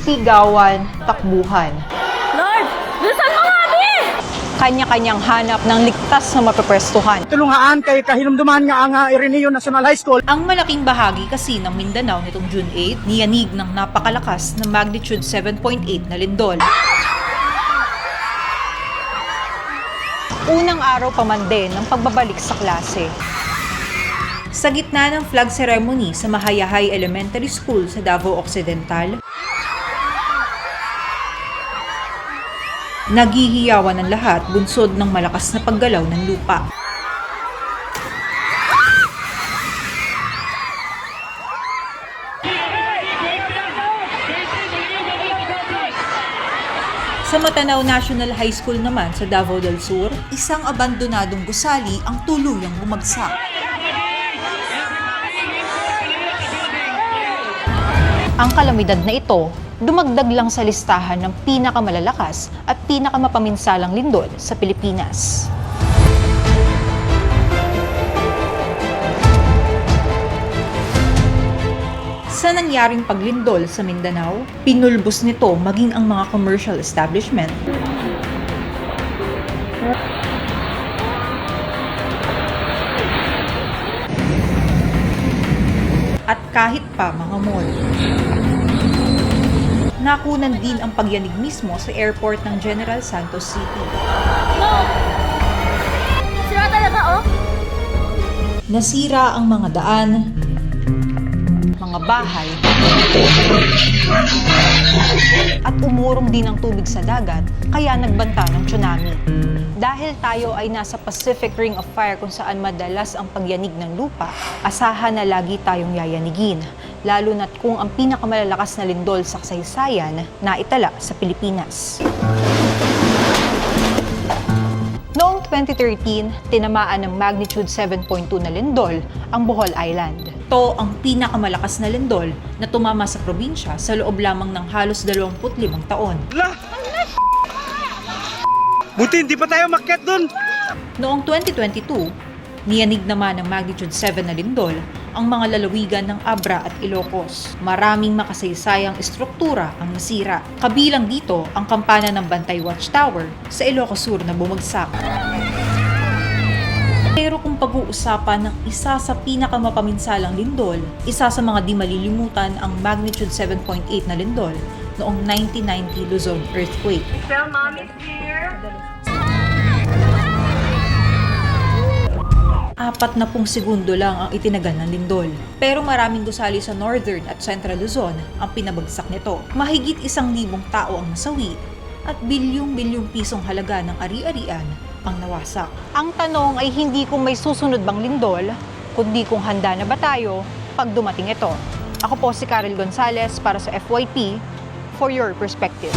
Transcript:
sigawan, takbuhan. Lord, bilisan mo kami! Kanya-kanyang hanap ng ligtas na mapapwestuhan. Tulungaan kay kahinumduman nga ang Ireneo National High School. Ang malaking bahagi kasi ng Mindanao nitong June 8, niyanig ng napakalakas na magnitude 7.8 na lindol. Unang araw pa man din ng pagbabalik sa klase. Sa gitna ng flag ceremony sa Mahayahay Elementary School sa Davao Occidental, naghihiyawan ng lahat bunsod ng malakas na paggalaw ng lupa. Sa Matanao National High School naman sa Davao del Sur, isang abandonadong gusali ang tuluyang bumagsak. Ang kalamidad na ito, dumagdag lang sa listahan ng pinakamalalakas at pinakamapaminsalang lindol sa Pilipinas. Sa nangyaring paglindol sa Mindanao, pinulbos nito maging ang mga commercial establishment. At kahit pa mga mall. Nakunan din ang pagyanig mismo sa airport ng General Santos City. No! Sira talaga, oh! Nasira ang mga daan, Mga bahay, at umurong din ang tubig sa dagat, kaya nagbanta ng tsunami. Dahil tayo ay nasa Pacific Ring of Fire kung saan madalas ang pagyanig ng lupa, asahan na lagi tayong yayanigin, lalo na't kung ang pinakamalalakas na lindol sa kasaysayan na itala sa Pilipinas. Noong 2013, tinamaan ng magnitude 7.2 na lindol ang Bohol Island. ito ang pinakamalakas na lindol na tumama sa probinsya sa loob lamang ng halos 25 taon. Buti hindi pa tayo makyat dun. Noong 2022, niyanig naman ng magnitude 7 na lindol ang mga lalawigan ng Abra at Ilocos. Maraming makasaysayang estruktura ang nasira. Kabilang dito ang kampana ng Bantay Watchtower sa Ilocos Sur na bumagsak. Pero kung pag-uusapan ng isa sa pinakamapaminsalang lindol, isa sa mga di malilimutan ang magnitude 7.8 na lindol noong 1990 Luzon earthquake. Tell Mommy's here. 40 segundo lang ang itinagal ng lindol. Pero maraming gusali sa Northern at Central Luzon ang pinabagsak nito. Mahigit 1,000 tao ang nasawi at bilyong-bilyong pisong halaga ng ari-arian ang nawasak. Ang tanong ay hindi kung may susunod bang lindol, kundi kung handa na ba tayo pag dumating ito. Ako po si Karel Gonzalez para sa FYP, For Your Perspective.